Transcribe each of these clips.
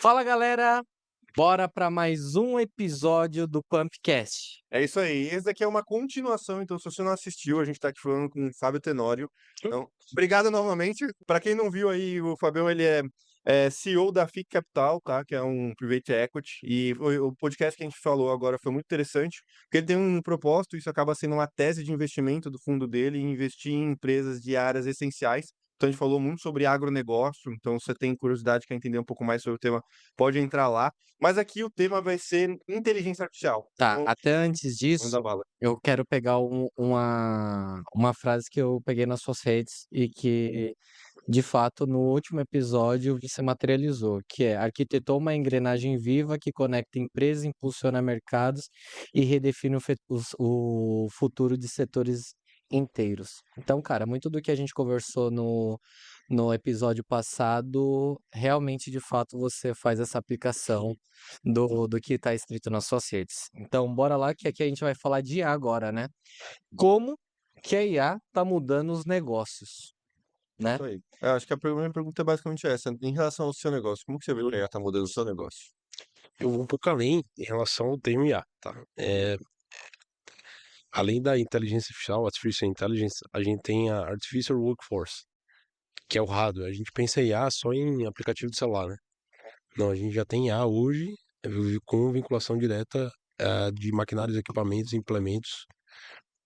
Fala galera, bora para mais um episódio do Pumpcast. É isso aí. Esse daqui é uma continuação, então se você não assistiu, a gente tá aqui falando com o Fábio Tenório. Então, obrigado novamente. Para quem não viu aí, o Fabião, ele é CEO da FIC Capital, tá? Que é um private equity. E o podcast que a gente falou agora foi muito interessante, porque ele tem um propósito, isso acaba sendo uma tese de investimento do fundo dele, em investir em empresas de áreas essenciais. Então, a gente falou muito sobre agronegócio, então se você tem curiosidade, quer entender um pouco mais sobre o tema, pode entrar lá. Mas aqui o tema vai ser inteligência artificial. Tá, Então, até antes vamos dar disso, bala. eu quero pegar uma frase que eu peguei nas suas redes e que, de fato, no último episódio você materializou, que é arquitetou uma engrenagem viva que conecta empresas, impulsiona mercados e redefine o futuro de setores inteiros. Então, cara, muito do que a gente conversou no episódio passado, realmente, de fato, você faz essa aplicação do que está escrito nas suas redes. Então, bora lá, que aqui a gente vai falar de IA agora, né? Como que a IA está mudando os negócios, né? Isso aí. Eu acho que a primeira pergunta é basicamente essa. Em relação ao seu negócio, como que você vê que a IA tá mudando o seu negócio? Eu vou um pouco além em relação ao termo IA, tá? Além da inteligência artificial, Artificial Intelligence, a gente tem a Artificial Workforce, que é o hardware. A gente pensa em IA só em aplicativo de celular, né? Não, a gente já tem IA hoje com vinculação direta de maquinários, equipamentos e implementos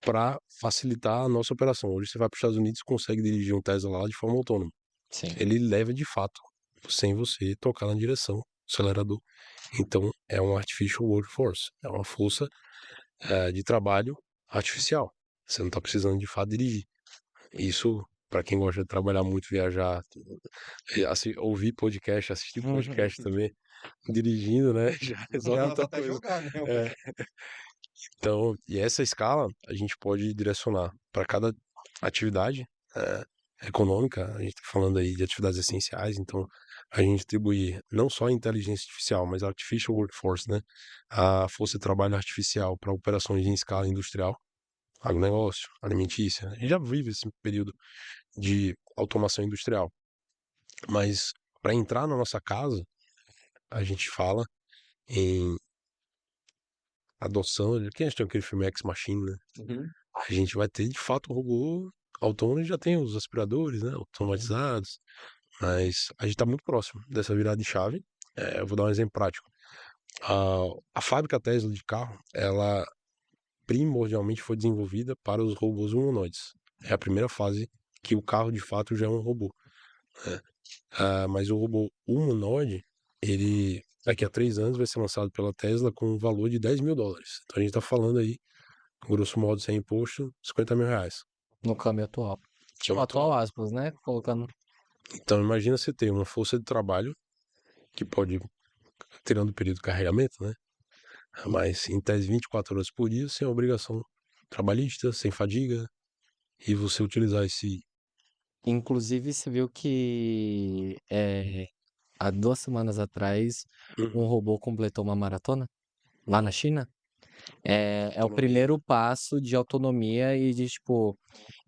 para facilitar a nossa operação. Hoje você vai para os Estados Unidos e consegue dirigir um Tesla lá de forma autônoma. Sim. Ele leva de fato, sem você tocar na direção, acelerador. Então, é um artificial workforce, é uma força de trabalho artificial. Você não está precisando de fato dirigir. Isso, para quem gosta de trabalhar muito, viajar, ouvir podcast, assistir podcast também, dirigindo, né? Já resolve Ela muita até coisa. jogar, né? É, então, e essa escala a gente pode direcionar para cada atividade econômica. A gente está falando aí de atividades essenciais, então a gente atribuir não só a inteligência artificial, mas a artificial workforce, né? A força de trabalho artificial para operações em escala industrial, agronegócio, alimentícia. A gente já vive esse período de automação industrial, mas para entrar na nossa casa, a gente fala em adoção. Quem a gente tem aquele filme Ex Machina, né? Uhum. A gente vai ter de fato um robô autônomo, e já tem os aspiradores, né, automatizados, mas a gente está muito próximo dessa virada de chave. Eu vou dar um exemplo prático. A fábrica Tesla de carro, ela primordialmente foi desenvolvida para os robôs humanoides. É a primeira fase que o carro de fato já é um robô, né? Mas o robô humanoide, ele daqui a 3 anos vai ser lançado pela Tesla com um valor de $10.000. Então a gente está falando aí, grosso modo, sem imposto, R$ 50.000. No câmbio atual. Tipo, atual aspas, né? Colocando. Então, imagina você ter uma força de trabalho que pode, tirando o período de carregamento, né? Mas em tese 24 horas por dia, sem obrigação trabalhista, sem fadiga, e você utilizar esse. Inclusive, você viu que há 2 semanas atrás um robô completou uma maratona lá na China? É o Autonomia. primeiro passo de autonomia e de, tipo,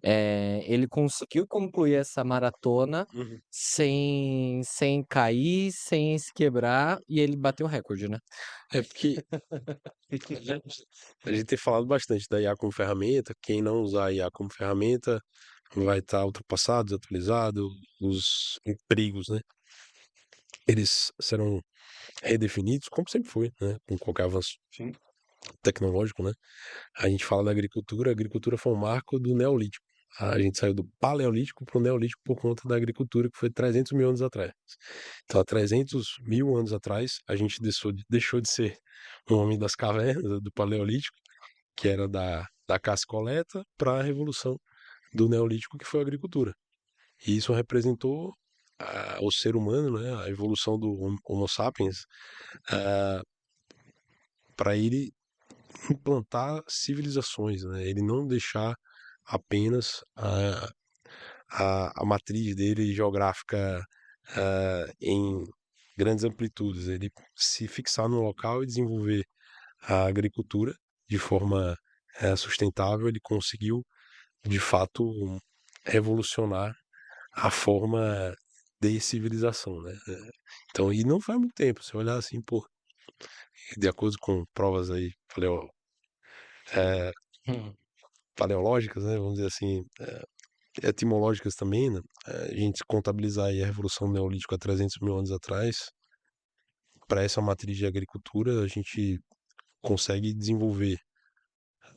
ele conseguiu concluir essa maratona sem cair, sem se quebrar, e ele bateu o recorde, né? É porque a gente tem falado bastante da IA como ferramenta. Quem não usar a IA como ferramenta vai estar ultrapassado, desatualizado, os empregos, né? Eles serão redefinidos, como sempre foi, né? Com qualquer avanço tecnológico, né? A gente fala da agricultura, a agricultura foi um marco do Neolítico. A gente saiu do Paleolítico para o Neolítico por conta da agricultura, que foi 300 mil anos atrás. Então, há 300 mil anos atrás, a gente deixou de ser um homem das cavernas, do Paleolítico, que era da caça e coleta, para a revolução do Neolítico, que foi a agricultura. E isso representou o ser humano, né, a evolução do Homo sapiens, para ele implantar civilizações, né? Ele não deixar apenas a matriz dele geográfica em grandes amplitudes, ele se fixar no local e desenvolver a agricultura de forma sustentável. Ele conseguiu, de fato, revolucionar a forma descivilização, né? Então, e não faz muito tempo, se olhar assim, pô, de acordo com provas aí é, Hum. paleológicas, né? Vamos dizer assim, etimológicas também, né? A gente contabilizar aí a Revolução Neolítica há 300 mil anos atrás, para essa matriz de agricultura, a gente consegue desenvolver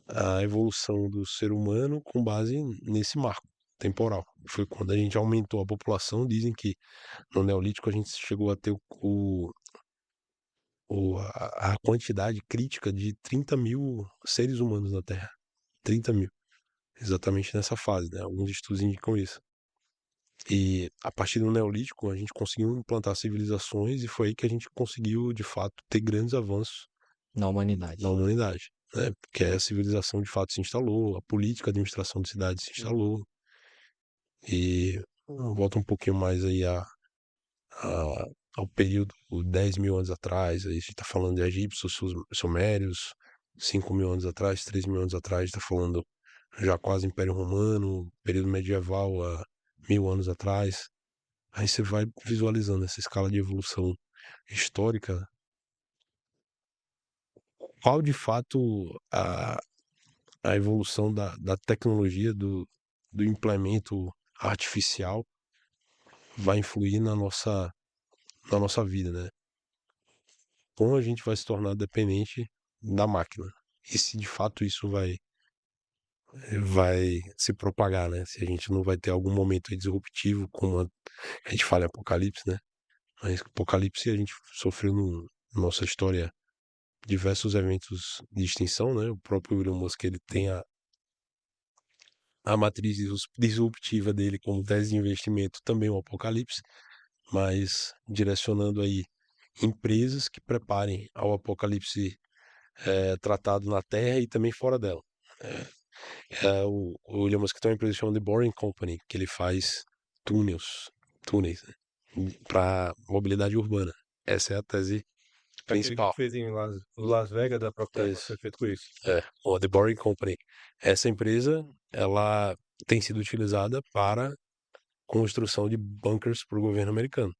a evolução do ser humano com base nesse marco temporal. Foi quando a gente aumentou a população. Dizem que no Neolítico a gente chegou a ter a quantidade crítica de 30 mil seres humanos na Terra. 30 mil. Exatamente nessa fase, né? Alguns estudos indicam isso. E a partir do Neolítico a gente conseguiu implantar civilizações e foi aí que a gente conseguiu, de fato, ter grandes avanços Na na humanidade. humanidade, né? Porque a civilização de fato se instalou, a política, a administração de cidades se instalou. E volta um pouquinho mais aí ao período 10 mil anos atrás. Aí a gente está falando de egípcios, sumérios, 5 mil anos atrás, 3 mil anos atrás, está falando já quase Império Romano, período medieval há 1000 anos atrás. Aí você vai visualizando essa escala de evolução histórica, qual de fato a evolução da tecnologia, do implemento artificial vai influir na nossa vida, né? Como a gente vai se tornar dependente da máquina? E se de fato isso vai se propagar, né? Se a gente não vai ter algum momento aí disruptivo, como a gente fala em Apocalipse, né? Mas Apocalipse a gente sofreu na nossa história diversos eventos de extinção, né? O próprio Elon Musk, ele tem a matriz disruptiva dele como tese de investimento, também o Apocalipse, mas direcionando aí empresas que preparem ao Apocalipse tratado na Terra e também fora dela. O Elon Musk tem uma empresa chamada The Boring Company, que ele faz túneis, né, para mobilidade urbana. Essa é a tese Aquele que principal. fez em Las Vegas da própria Tesla Isso. foi feito com isso. O The Boring Company. Essa empresa, ela tem sido utilizada para construção de bunkers para o governo americano.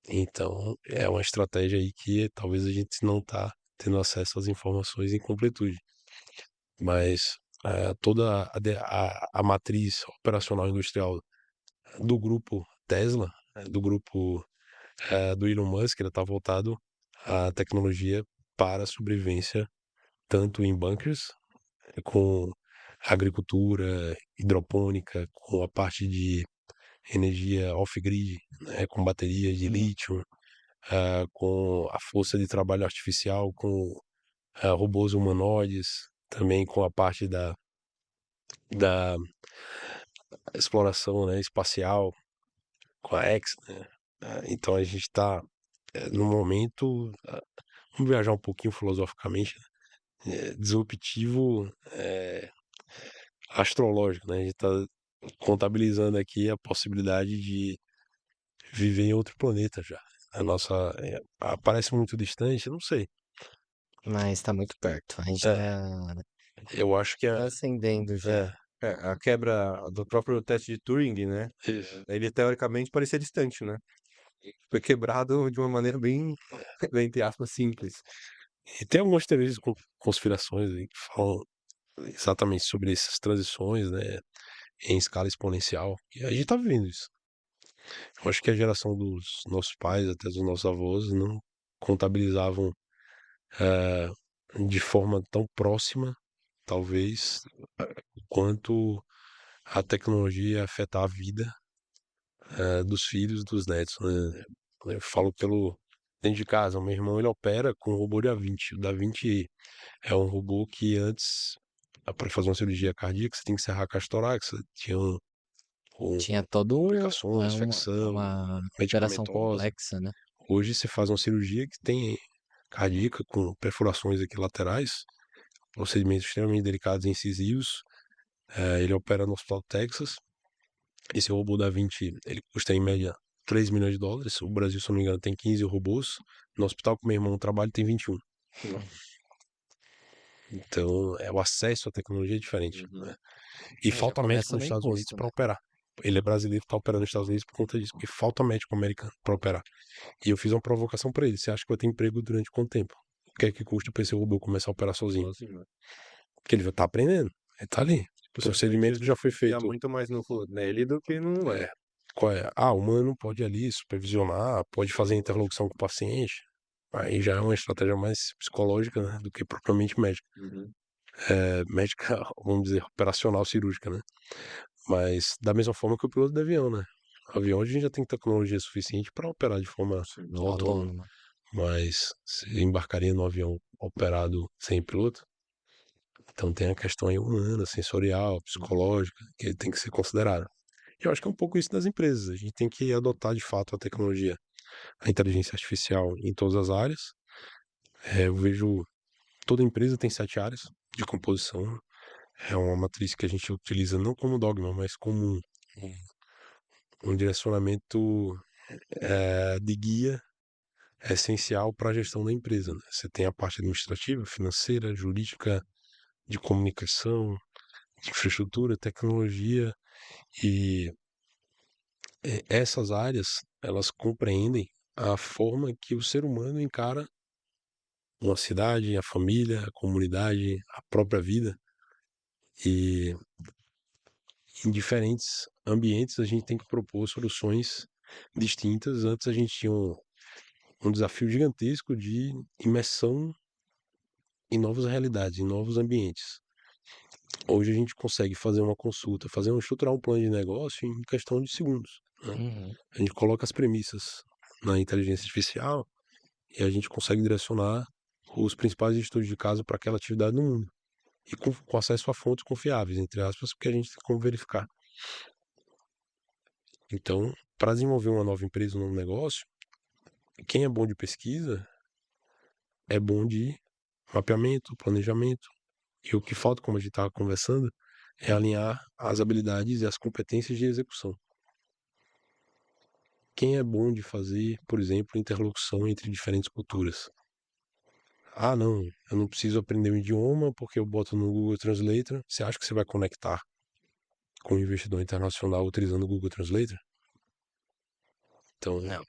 Então, é uma estratégia aí que talvez a gente não está tendo acesso às informações em completude. Mas toda a matriz operacional industrial do grupo Tesla, do grupo do Elon Musk, ele está voltado à tecnologia para a sobrevivência, tanto em bunkers, com agricultura hidropônica, com a parte de energia off-grid, né, com baterias de lítio, com a força de trabalho artificial, com robôs humanoides, também com a parte da exploração, né, espacial, com a X, né? Então a gente está no momento, vamos viajar um pouquinho filosoficamente, né, disruptivo, astrológico, né? A gente está contabilizando aqui a possibilidade de viver em outro planeta já. A nossa parece muito distante, não sei. Mas tá muito perto. A gente É, tá eu acho que transcendendo já. A quebra do próprio teste de Turing, né? isso. Ele teoricamente parecia distante, né? Foi quebrado de uma maneira bem, bem entre aspas, simples. E tem algumas teorias de conspirações aí que falam exatamente sobre essas transições, né, em escala exponencial. E a gente tá vivendo isso. Eu acho que a geração dos nossos pais, até dos nossos avós, não contabilizavam eh, de forma tão próxima, talvez, quanto a tecnologia ia afetar a vida dos filhos, dos netos, né? Eu falo pelo dentro de casa. O meu irmão, ele opera com o robô Da Vinci. O Da Vinci é um robô que antes, para fazer uma cirurgia cardíaca, você tem que serrar a caixa torácica, tinha Tinha todo complicações, infecção, uma operação medicamentosa. complexa, né? Hoje você faz uma cirurgia que tem cardíaca com perfurações aqui laterais, procedimentos extremamente delicados e incisivos. Ele opera no Hospital Texas. Esse robô Da Vinci, ele custa em média 3 milhões de dólares. O Brasil, se não me engano, tem 15 robôs. No hospital que meu irmão trabalha tem 21. Então, o acesso à tecnologia é diferente, né? E Já falta médico começa nos no Estados Unidos imposto, para né? operar. ele é brasileiro, tá operando nos Estados Unidos por conta disso, porque falta médico americano pra operar. E eu fiz uma provocação pra ele. Você acha que vai ter emprego durante quanto tempo? O que é que custa pra esse robô começar a operar sozinho? Sozinho, né? Porque ele já tá aprendendo. Ele tá ali. O Tipo, você procedimento já foi confia feito. muito mais nele do que no humano. É, qual é? Ah, o humano pode ir ali supervisionar, pode fazer interlocução com o paciente. Aí já é uma estratégia mais psicológica, né, do que propriamente médica. Uhum. Médica, vamos dizer, operacional cirúrgica, né? Mas da mesma forma que o piloto de avião, né? Avião a gente já tem tecnologia suficiente para operar de forma Sim. autônoma, Autônoma. mas você embarcaria no avião operado sem piloto? Então tem a questão aí humana, sensorial, psicológica, que tem que ser considerada. Eu acho que é um pouco isso das empresas. A gente tem que adotar de fato a tecnologia, a inteligência artificial em todas as áreas. Eu vejo toda empresa tem 7 áreas de composição. É uma matriz que a gente utiliza não como dogma, mas como um direcionamento de guia essencial para a gestão da empresa, né? Você tem a parte administrativa, financeira, jurídica, de comunicação, de infraestrutura, tecnologia e essas áreas elas compreendem a forma que o ser humano encara uma cidade, a família, a comunidade, a própria vida e em diferentes ambientes a gente tem que propor soluções distintas. Antes a gente tinha um desafio gigantesco de imersão em novas realidades, em novos ambientes. Hoje a gente consegue fazer uma consulta, estruturar um plano de negócio em questão de segundos, né? Uhum. A gente coloca as premissas na inteligência artificial e a gente consegue direcionar os principais estudos de caso para aquela atividade no mundo. E com acesso a fontes confiáveis, entre aspas, porque a gente tem como verificar. Então, para desenvolver uma nova empresa, um novo negócio, quem é bom de pesquisa é bom de mapeamento, planejamento. E o que falta, como a gente estava conversando, é alinhar as habilidades e as competências de execução. Quem é bom de fazer, por exemplo, interlocução entre diferentes culturas? Ah, não, eu não preciso aprender um idioma porque eu boto no Google Translator. Você acha que você vai conectar com um investidor internacional utilizando o Google Translator? Então, Não,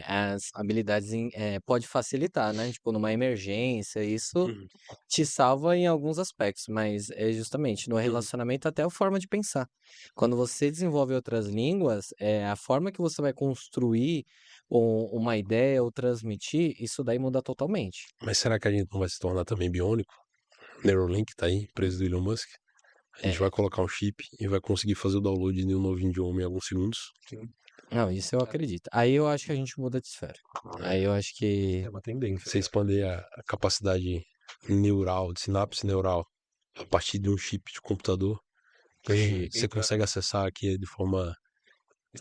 as habilidades pode facilitar, né? Tipo, numa emergência, isso uhum, te salva em alguns aspectos, mas é justamente no uhum. relacionamento até a forma de pensar. Quando você desenvolve outras línguas, a forma que você vai construir uma ideia ou transmitir, isso daí muda totalmente. Mas será que a gente não vai se tornar também biônico? Neuralink tá aí, empresa do Elon Musk. A gente vai É, colocar um chip e vai conseguir fazer o download de um novo idioma em alguns segundos. não, isso eu acredito. Aí eu acho que a gente muda de esfera. Aí eu acho que É uma tendência. Você expandir a capacidade neural, de sinapse neural, a partir de um chip de computador, que você consegue acessar aqui de forma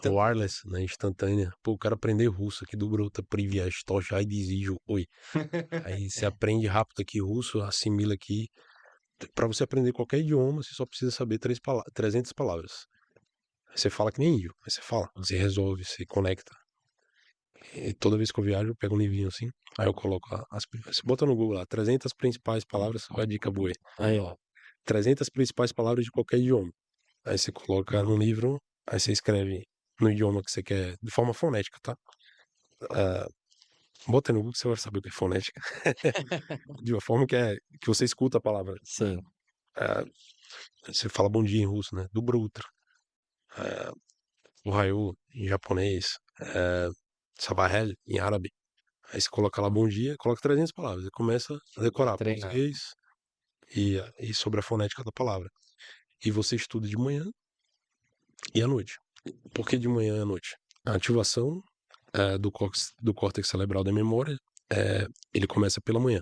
wireless, né, instantânea. Pô, eu quero aprender russo aqui do Bruta Privyas, что я дизижу, oi. Aí você aprende rápido aqui russo, assimila aqui. Para você aprender qualquer idioma, você só precisa saber 300 palavras. Você fala que nem índio, mas você fala, você resolve, você conecta. E toda vez que eu viajo, eu pego um livrinho assim, aí eu coloco você bota no Google lá, 300 principais palavras, olha a dica boa aí. aí, ó. 300 principais palavras de qualquer idioma. Aí você coloca no livro, aí você escreve no idioma que você quer, de forma fonética, tá? Ah, bota no Google que você vai saber o que é fonética. De uma forma que você escuta a palavra. Sim. Ah, você fala bom dia em russo, né? Dobro utro. Ohayou em japonês. Sabahel em árabe. Aí você coloca lá bom dia, coloca 300 palavras. E começa a decorar Treinar. português e sobre a fonética da palavra. E você estuda de manhã e à noite. Por que de manhã e à noite? A ativação do córtex cerebral da memória, ele começa pela manhã.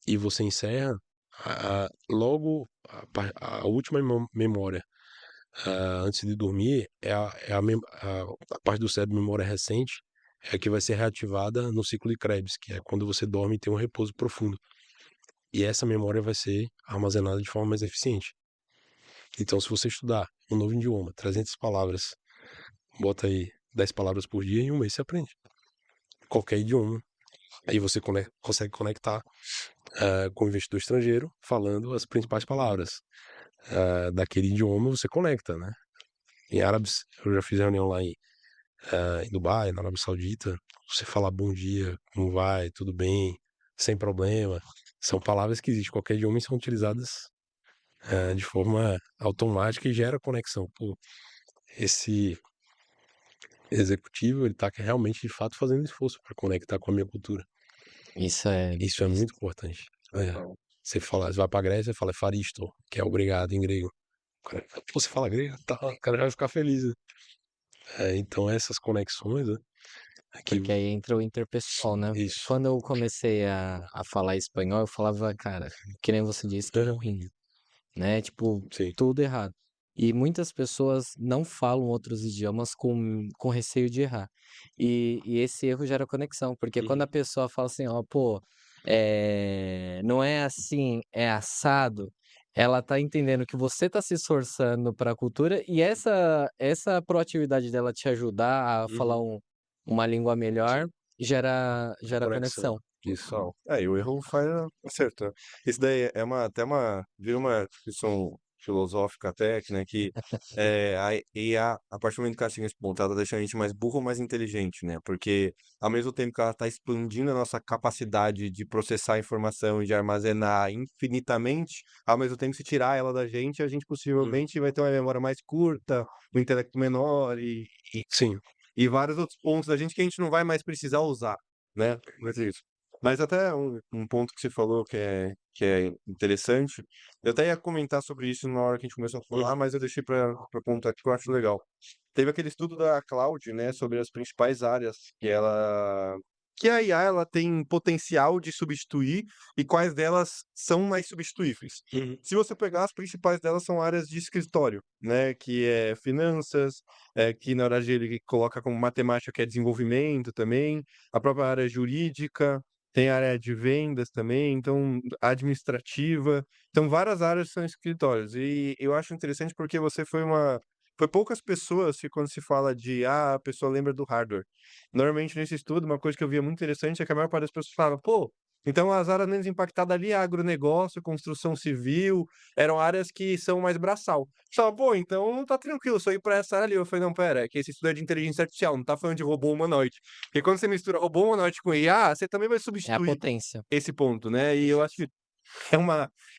E você encerra logo a última memória antes de dormir a parte do cérebro memória recente é a que vai ser reativada no ciclo de Krebs, que é quando você dorme e tem um repouso profundo. E essa memória vai ser armazenada de forma mais eficiente. Então, se você estudar um novo idioma, 300 palavras, bota aí 10 palavras por dia, em um mês você aprende. Qualquer idioma. Aí você consegue conectar com o investidor estrangeiro falando as principais palavras daquele idioma, você conecta, né? em árabes, eu já fiz reunião lá em Dubai, na Arábia Saudita, você falar bom dia, como vai, tudo bem, sem problema, são palavras que existem, qualquer idioma e são utilizadas de forma automática e gera conexão. Pô, esse executivo, ele tá realmente, de fato, fazendo esforço para conectar com a minha cultura. Isso é Isso é muito importante. Você fala, você vai pra Grécia, fala faristo, que é obrigado em grego. O cara, pô, você fala grego? Tá, o cara já vai ficar feliz, né? Então essas conexões, né? Que porque aí entra o interpessoal, né? isso. Quando eu comecei a falar espanhol, eu falava, cara, que nem você disse, que é ruim, né? Tipo, Sim. tudo errado. E muitas pessoas não falam outros idiomas com receio de errar. E esse erro gera conexão, porque quando a pessoa fala assim, ó, pô, não é assim, é assado, ela tá entendendo que você tá se esforçando para a cultura e essa proatividade dela te ajudar a falar uma língua melhor gera Conexão. conexão. Isso. Total. E o erro faz acerto, né? Isso daí é até vira uma discussão filosófica até, né, que a IA, a partir do momento que ela chega nesse ponto, ela tá deixando a gente mais burro ou mais inteligente, né? Porque ao mesmo tempo que ela tá expandindo a nossa capacidade de processar informação e de armazenar infinitamente, ao mesmo tempo se tirar ela da gente, a gente possivelmente vai ter uma memória mais curta, um intelecto menor Sim. e vários outros pontos da gente que a gente não vai mais precisar usar, né? Mas é isso. Mas até um ponto que você falou que é interessante, eu até ia comentar sobre isso na hora que a gente começou a falar, mas eu deixei para contar que eu acho legal. Teve aquele estudo da Cloud, né, sobre as principais áreas que a IA ela tem potencial de substituir e quais delas são mais substituíveis. Se você pegar as principais delas são áreas de escritório, né, que é finanças, que na verdade ele coloca como matemática que é desenvolvimento também, a própria área jurídica, tem a área de vendas também, então administrativa, então várias áreas são escritórios. E eu acho interessante porque foi poucas pessoas que quando se fala de a pessoa lembra do hardware. Normalmente nesse estudo, uma coisa que eu via muito interessante é que a maior parte das pessoas falava, pô, então as áreas menos impactadas ali é agronegócio, construção civil, eram áreas que são mais braçal. Só, pô, então tá tranquilo, só ir pra essa área ali. Eu falei, não, pera, é que esse estudo é de inteligência artificial, não tá falando de robô humanoide. Porque quando você mistura robô humanoide com IA, você também vai É a substituir potência. esse ponto, né? E eu acho que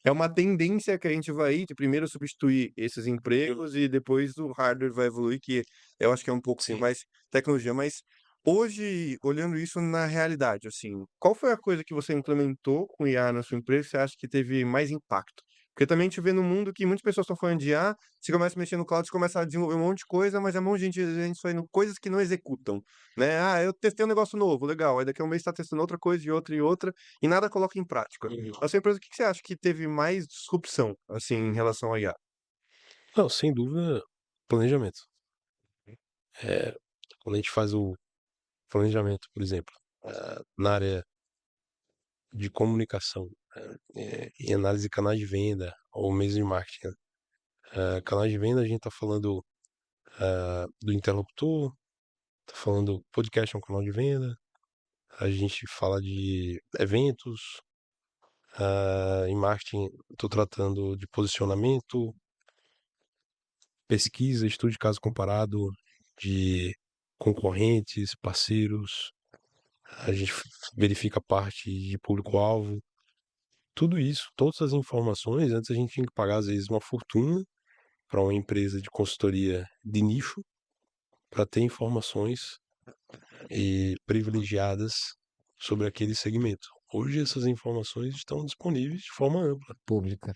é uma tendência que a gente vai ir de primeiro substituir esses empregos e depois o hardware vai evoluir, que eu acho que é um pouco Sim. mais tecnologia. Mas hoje, olhando isso na realidade, assim, qual foi a coisa que você implementou com IA na sua empresa que você acha que teve mais impacto? Porque também a gente vê no mundo que muitas pessoas estão falando de IA, você começa a mexer no cloud, você começa a desenvolver um monte de coisa, mas é um monte de gente fazendo coisas que não executam, né? Ah, eu testei um negócio novo, legal. Aí daqui a um mês está testando outra coisa e outra, e nada coloca em prática. A sua empresa, o que que você acha que teve mais disrupção, assim, em relação à IA? Não, sem dúvida, planejamento. Quando a gente faz o planejamento, por exemplo, na área de comunicação, em análise de canais de venda ou mesmo de marketing, né? Canal de venda, a gente tá falando do interlocutor, tá falando podcast é um canal de venda, a gente fala de eventos, em marketing tô tratando de posicionamento, pesquisa, estudo de caso comparado de concorrentes, parceiros, a gente verifica a parte de público-alvo, tudo isso, todas as informações, antes a gente tinha que pagar às vezes uma fortuna para uma empresa de consultoria de nicho para ter informações privilegiadas sobre aquele segmento. Hoje essas informações estão disponíveis de forma ampla, Pública.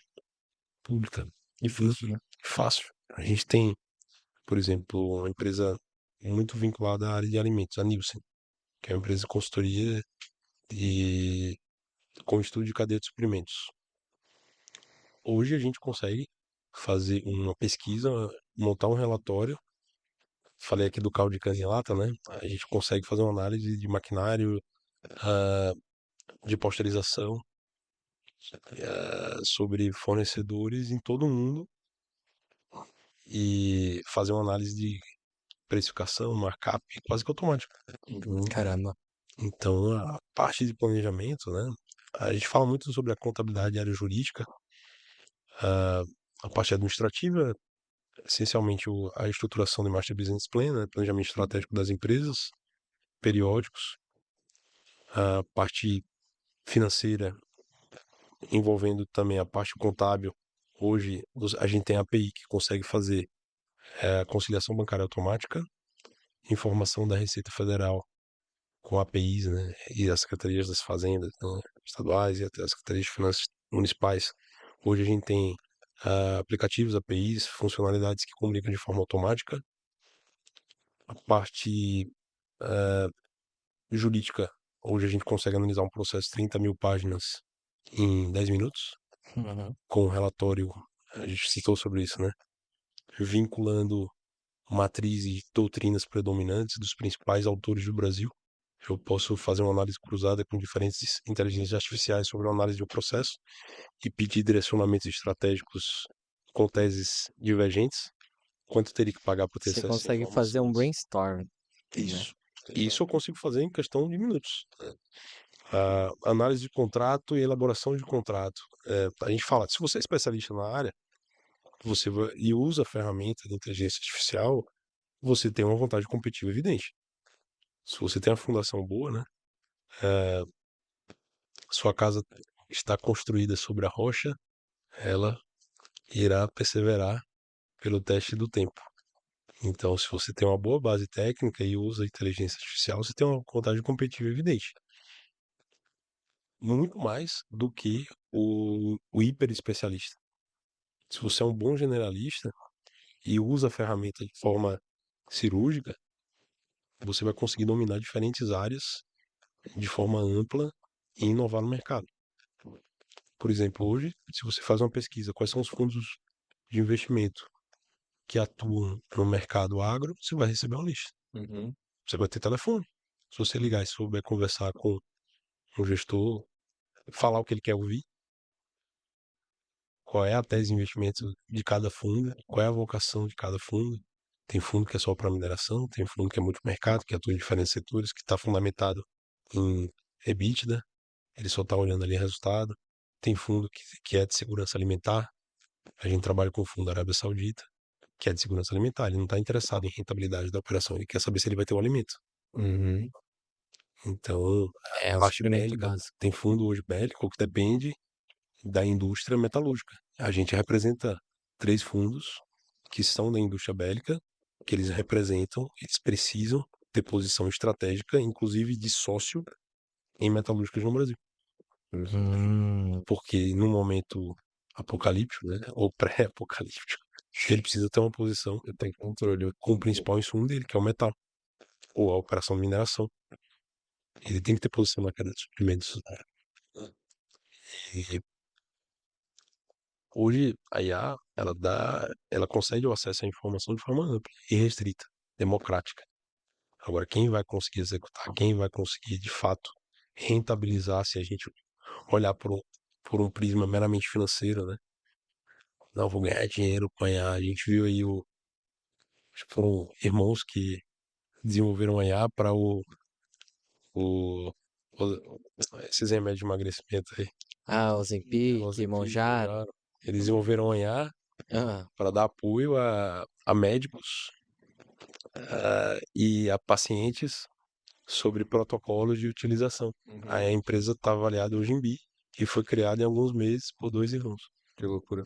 pública, Difícil, né? fácil. A gente tem, por exemplo, uma empresa muito vinculada à área de alimentos, a Nielsen, que é uma empresa de consultoria e com estudo de cadeia de suprimentos. Hoje a gente consegue fazer uma pesquisa, montar um relatório. Falei aqui do caldo de cana em lata, né? A gente consegue fazer uma análise de maquinário, ah, de pasteurização, sobre fornecedores em todo o mundo e fazer uma análise de precificação, markup, quase que automática. Caramba. Então, a parte de planejamento, né? A gente fala muito sobre a contabilidade e área jurídica, a parte administrativa, essencialmente a estruturação do Master Business Plan, né, planejamento estratégico das empresas, periódicos, a parte financeira envolvendo também a parte contábil. Hoje a gente tem a API que consegue fazer a conciliação bancária automática, informação da Receita Federal com APIs, né, e as secretarias das fazendas, né, estaduais e até as secretarias de finanças municipais. Hoje a gente tem aplicativos, APIs, funcionalidades que comunicam de forma automática. A parte jurídica, hoje a gente consegue analisar um processo de 30 mil páginas em 10 minutos, Uhum. com um relatório, a gente citou sobre isso, né? Vinculando matrizes e doutrinas predominantes dos principais autores do Brasil. Eu posso fazer uma análise cruzada com diferentes inteligências artificiais sobre a análise de um processo e pedir direcionamentos estratégicos com teses divergentes. Quanto eu teria que pagar por ter Você acesso a consegue fazer um informações? brainstorm, né? Isso. Isso eu consigo fazer em questão de minutos. A análise de contrato e elaboração de contrato. A gente fala, se você é especialista na área, e usa a ferramenta de inteligência artificial, você tem uma vantagem competitiva evidente. Se você tem uma fundação boa, né? Sua casa está construída sobre a rocha, ela irá perseverar pelo teste do tempo. Então, se você tem uma boa base técnica e usa a inteligência artificial, você tem uma vantagem competitiva evidente. Muito mais do que o hiper especialista. Se você é um bom generalista e usa a ferramenta de forma cirúrgica, você vai conseguir dominar diferentes áreas de forma ampla e inovar no mercado. Por exemplo, hoje, se você faz uma pesquisa, quais são os fundos de investimento que atuam no mercado agro, você vai receber uma lista. Uhum. Você vai ter telefone. Se você ligar e souber conversar com um gestor, falar o que ele quer ouvir, qual é a tese de investimento de cada fundo, qual é a vocação de cada fundo. Tem fundo que é só para mineração, tem fundo que é multimercado, que atua em diferentes setores, que está fundamentado em EBITDA, ele só está olhando ali resultado. Tem fundo que é de segurança alimentar, a gente trabalha com o fundo da Arábia Saudita, que é de segurança alimentar, ele não está interessado em rentabilidade da operação, ele quer saber se ele vai ter o alimento. Uhum. Então, É a o parte suprimento bélica, básico. tem fundo hoje bélico que depende da indústria metalúrgica. A gente representa 3 fundos que são da indústria bélica, que eles representam, eles precisam ter posição estratégica, inclusive de sócio em metalúrgicas no Brasil. Porque no momento apocalíptico, né, ou pré-apocalíptico, ele precisa ter uma posição Tem controle. com o principal insumo dele, que é o metal, ou a operação de mineração. Ele tem que ter posição na cadeia de suprimentos. E hoje a IA, ela concede o acesso à informação de forma ampla e restrita, democrática. Agora, quem vai conseguir executar, quem vai conseguir de fato rentabilizar, se a gente olhar por um prisma meramente financeiro, né? Não, vou ganhar dinheiro com a IA. A gente viu aí foram irmãos que desenvolveram a IA para o, esses remédios de emagrecimento aí. Ah, Ozempic, Ozempic, Mounjaro. Mounjaro. Eles desenvolveram a IA Ah, para dar apoio a médicos e a pacientes sobre protocolos de utilização. Aí a empresa está avaliada hoje em bi e foi criada em alguns meses por 2 irmãos. Que loucura.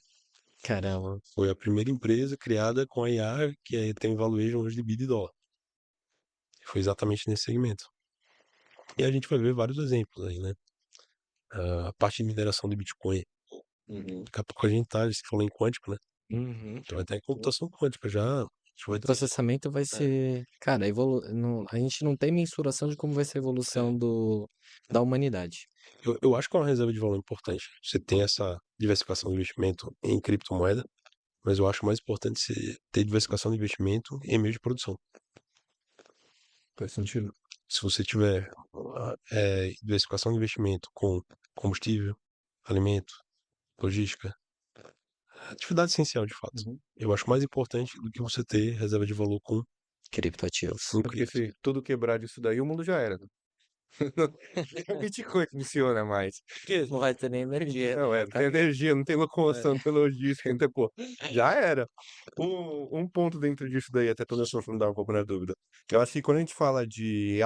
caramba. Foi a primeira empresa criada com a IA que tem valuation hoje de bi de dólar. Foi exatamente nesse segmento. E a gente vai ver vários exemplos aí, né? A parte de mineração de Bitcoin. Daqui a pouco a gente falou em quântico, né? Uhum. Então vai ter computação quântica já. A gente vai O ter. processamento vai ser. Cara, a gente não tem mensuração de como vai ser a evolução da humanidade. Eu acho que é uma reserva de valor importante. Você tem essa diversificação de investimento em criptomoeda, mas eu acho mais importante você ter diversificação de investimento em meio de produção. Faz sentido. Se você tiver diversificação de investimento com combustível, alimento, logística, atividade essencial de fato. Eu acho mais importante do que você ter reserva de valor com Criptoativos. um Porque cripto. se tudo quebrar disso daí, o mundo já era, né? Nem o Bitcoin funciona mais. Porque não vai ter nem energia, Não, vai não tá tem energia, não tem locomoção, não é. tem logística, não tem pô, já era. Um ponto dentro disso daí, até toda sua me dá um pouco na dúvida. Eu acho que quando a gente fala de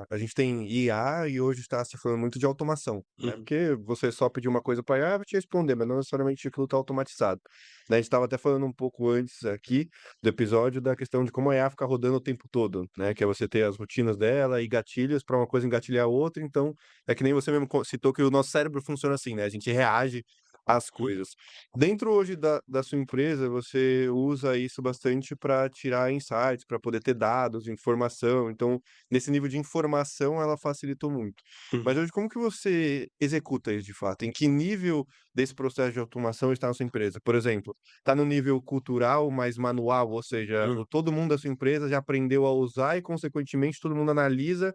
a gente tem IA e hoje está se falando muito de automação, né? Uhum, Porque você só pedir uma coisa para IA, vai te responder, mas não necessariamente aquilo está automatizado. Né? A gente estava até falando um pouco antes aqui do episódio da questão de como a IA fica rodando o tempo todo, né? Que é você ter as rotinas dela e gatilhos para uma coisa engatilhar a outra, então é que nem você mesmo citou que o nosso cérebro funciona assim, né? A gente reage às uhum, coisas. Dentro hoje da sua empresa, você usa isso bastante para tirar insights, para poder ter dados, informação. Então, nesse nível de informação, ela facilitou muito. uhum, Mas hoje, como que você executa isso de fato? Em que nível desse processo de automação está a sua empresa? Por exemplo, está no nível cultural, mais manual, ou seja, uhum, todo mundo da sua empresa já aprendeu a usar e, consequentemente, todo mundo analisa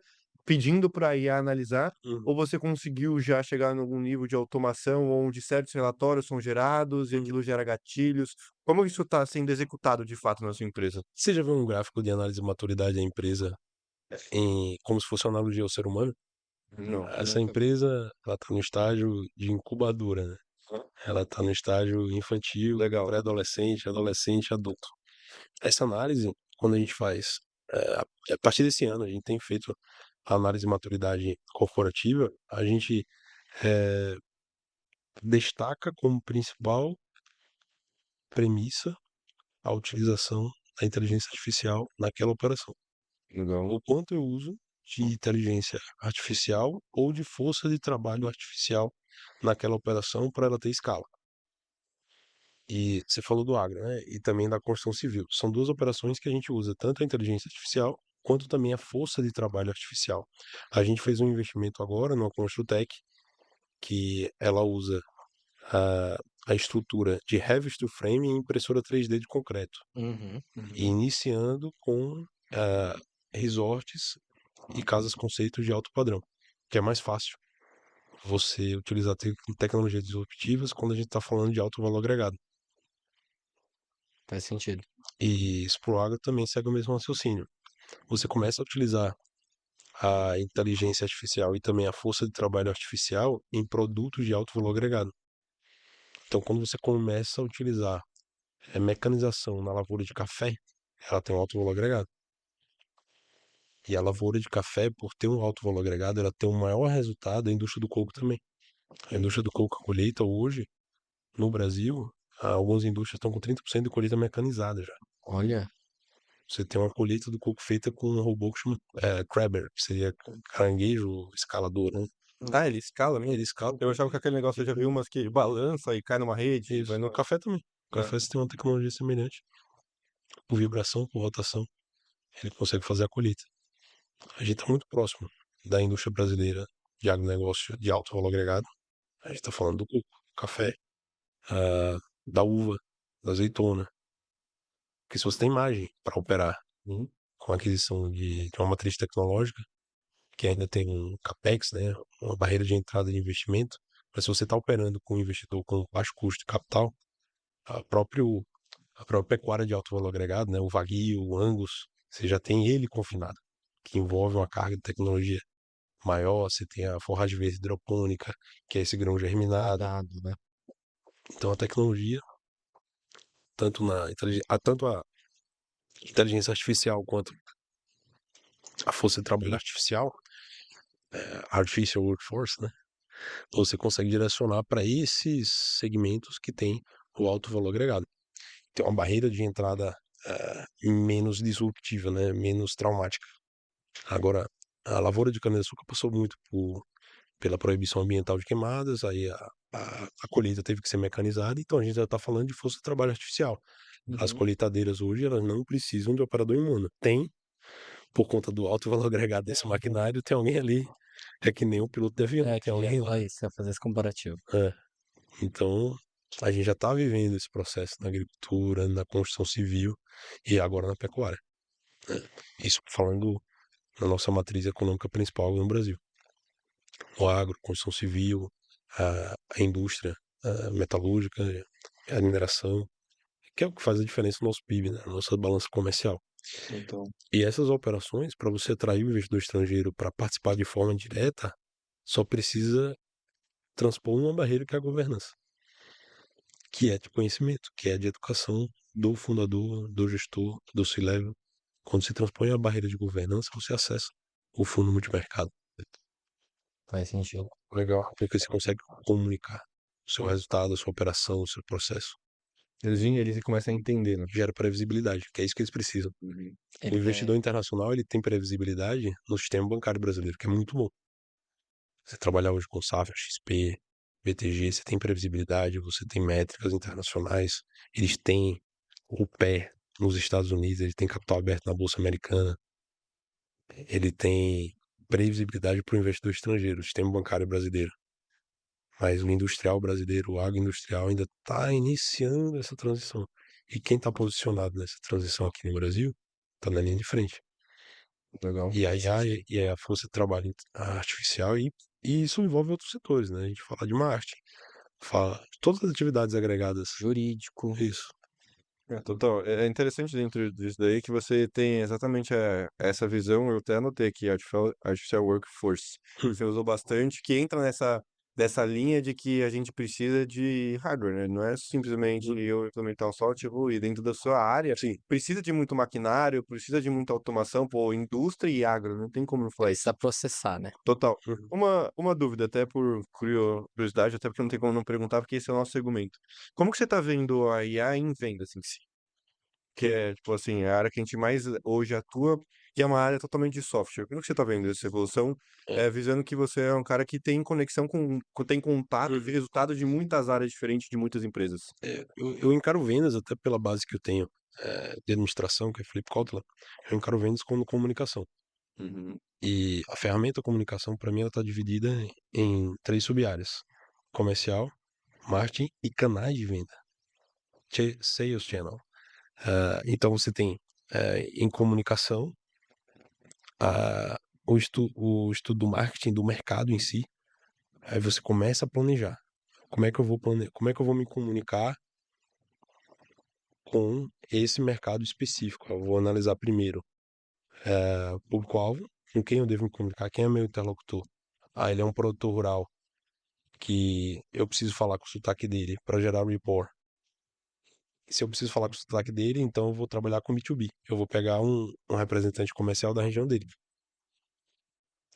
pedindo para a IA analisar, uhum, ou você conseguiu já chegar em algum nível de automação onde certos relatórios são gerados e uhum. aquilo gera gatilhos? Como isso está sendo executado de fato na sua empresa? Você já viu um gráfico de análise de maturidade da empresa como se fosse uma analogia ao ser humano? Não. Essa Nunca vi. empresa, ela está no estágio de incubadora, né? Ela está no estágio infantil, Legal. pré-adolescente, adolescente, adulto. Essa análise, quando a gente faz, a partir desse ano, a gente tem feito a análise de maturidade corporativa, a gente eh, destaca como principal premissa a utilização da inteligência artificial naquela operação. Legal. O quanto eu uso de inteligência artificial ou de força de trabalho artificial naquela operação para ela ter escala. E você falou do agro, né? E também da construção civil. São duas operações que a gente usa tanto a inteligência artificial quanto também a força de trabalho artificial. A gente fez um investimento agora numa Construtec que ela usa a, a estrutura de heavy steel frame e impressora 3D de concreto, Uhum. e iniciando com resorts e casas conceitos de alto padrão, que é mais fácil você utilizar tecnologias disruptivas quando a gente está falando de alto valor agregado. Faz sentido. E isso pro agro também segue o mesmo raciocínio. Você começa a utilizar a inteligência artificial e também a força de trabalho artificial em produtos de alto valor agregado. Então, quando você começa a utilizar mecanização na lavoura de café, ela tem um alto valor agregado. E a lavoura de café, por ter um alto valor agregado, ela tem um maior resultado da indústria do coco também. A indústria do coco, a colheita hoje, no Brasil, algumas indústrias estão com 30% de colheita mecanizada já. Olha, Você tem uma colheita do coco feita com um robô que chama crabber, que seria caranguejo escalador, né? Ah, ele escala mesmo? Ele escala. Eu achava que aquele negócio eu já vi umas que balança e cai numa rede. Isso. No café também. O É. café você tem uma tecnologia semelhante. Por vibração, por rotação, ele consegue fazer a colheita. A gente está muito próximo da indústria brasileira de agronegócio de alto valor agregado. A gente está falando do coco, café, da uva, da azeitona. Porque se você tem margem para operar com a aquisição de uma matriz tecnológica, que ainda tem um capex, né, uma barreira de entrada de investimento, mas se você está operando com um investidor com baixo custo de capital, a, próprio, a própria pecuária de alto valor agregado, né, o Wagyu, o Angus, você já tem ele confinado, que envolve uma carga de tecnologia maior, você tem a forragem verde hidropônica, que é esse grão germinado. dado, né? Então a tecnologia, tanto a inteligência artificial quanto a força de trabalho artificial, artificial workforce, né? Você consegue direcionar para esses segmentos que têm o alto valor agregado. Tem uma barreira de entrada menos disruptiva, né? Menos traumática. Agora, a lavoura de cana-de-açúcar passou muito pela proibição ambiental de queimadas, aí a colheita teve que ser mecanizada, então a gente já está falando de força de trabalho artificial. As colheitadeiras hoje, elas não precisam de operador humano. Tem, por conta do alto valor agregado desse maquinário, tem alguém ali, é que nem o piloto de avião, É, tem que ia alguém lá. falar isso, ia fazer esse comparativo. É. Então, a gente já está vivendo esse processo na agricultura, na construção civil e agora na pecuária. Isso falando na nossa matriz econômica principal no Brasil. O agro, construção civil, a indústria metalúrgica, a mineração, que é o que faz a diferença no nosso PIB, né? Na nossa balança comercial. Então, E essas operações, para você atrair o investidor estrangeiro para participar de forma direta, só precisa transpor uma barreira que é a governança, que é de conhecimento, que é de educação do fundador, do gestor, do C-level. Quando se transpõe a barreira de governança, você acessa o fundo multimercado. Faz sentido. Legal. Porque você consegue comunicar o seu resultado, a sua operação, o seu processo. eles começam a entender, né? Gera previsibilidade, que é isso que eles precisam. O Ele investidor internacional, ele tem previsibilidade no sistema bancário brasileiro, que é muito bom. Você trabalhar hoje com Safra, XP, BTG, você tem previsibilidade, você tem métricas internacionais, eles têm o pé nos Estados Unidos, ele tem capital aberto na Bolsa Americana, ele tem previsibilidade para o investidor estrangeiro, o sistema bancário brasileiro. Mas o industrial brasileiro, o agroindustrial, ainda está iniciando essa transição. E quem está posicionado nessa transição aqui no Brasil está na linha de frente. Legal. E a IA e a força de trabalho artificial, e isso envolve outros setores, né? A gente fala de marketing, fala todas as atividades agregadas. jurídico. Isso. Total. É interessante dentro disso daí que você tem exatamente essa visão. Eu até anotei aqui, Artificial Workforce. Você usou bastante, que entra dessa linha de que a gente precisa de hardware, né? Não é simplesmente eu implementar um software e dentro da sua área. Sim. Precisa de muito maquinário, precisa de muita automação, pô, indústria e agro, não tem como não falar isso. Precisa processar, né? Total. Uhum. Uma dúvida, até por curiosidade, até porque não tem como não perguntar, porque esse é o nosso argumento. Como que você tá vendo a IA em vendas em si? Que é, tipo assim, a área que a gente mais hoje atua, que é uma área totalmente de software. Como que você tá vendo essa evolução? É. Visando que você é um cara que tem conexão tem contato, e resultado de muitas áreas diferentes de muitas empresas. Eu encaro vendas, até pela base que eu tenho de administração, que é Felipe Kotler, eu encaro vendas como comunicação. Uhum. E a ferramenta comunicação, para mim, ela está dividida em 3 sub-áreas: comercial, marketing e canais de venda. Sales channel. Então você tem em comunicação o estudo do marketing, do mercado em si. Aí você começa a planejar. Como é que eu vou me comunicar com esse mercado específico? Eu vou analisar primeiro público-alvo, com quem eu devo me comunicar, quem é meu interlocutor. Ele é um produtor rural que eu preciso falar com o sotaque dele para gerar rapport. Se eu preciso falar com o sotaque dele, então eu vou trabalhar com B2B. Eu vou pegar um representante comercial da região dele.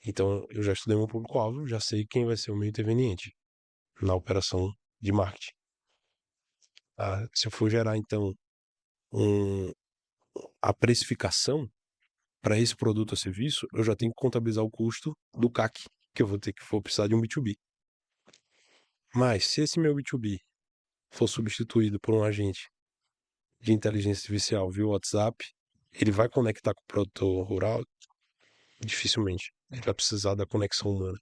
Então eu já estudei meu público-alvo, já sei quem vai ser o meu interveniente na operação de marketing. Se eu for gerar, então, a precificação para esse produto ou serviço, eu já tenho que contabilizar o custo do CAC, que eu vou precisar de um B2B. Mas se esse meu B2B for substituído por um agente de inteligência artificial via WhatsApp, ele vai conectar com o produtor rural? Dificilmente. Ele vai precisar da conexão humana.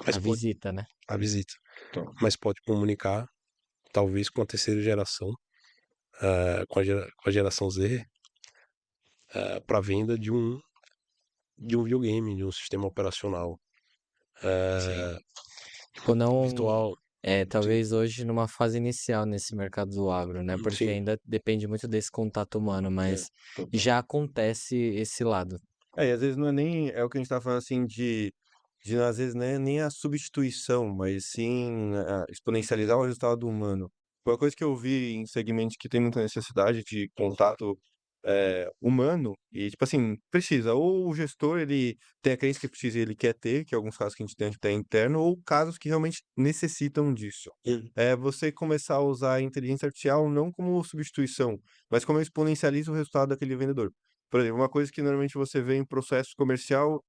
Mas A pode, visita, né? a visita. Então. Mas pode comunicar, talvez, com a terceira geração, com a geração Z, para venda de um videogame, de um sistema operacional Tipo, não. virtual. Talvez hoje numa fase inicial nesse mercado do agro, né? Porque Sim. ainda depende muito desse contato humano, mas total. já acontece esse lado. E às vezes não é nem, é o que a gente tá falando assim às vezes não é nem a substituição, mas sim exponencializar o resultado humano. Uma coisa que eu vi em segmentos que tem muita necessidade de contato humano, e tipo assim, precisa, ou o gestor ele tem a crença que precisa e ele quer ter, que é alguns casos que a gente tem até interno, ou casos que realmente necessitam disso. É você começar a usar a inteligência artificial não como substituição, mas como exponencializa o resultado daquele vendedor. Por exemplo, uma coisa que normalmente você vê em processo comercial,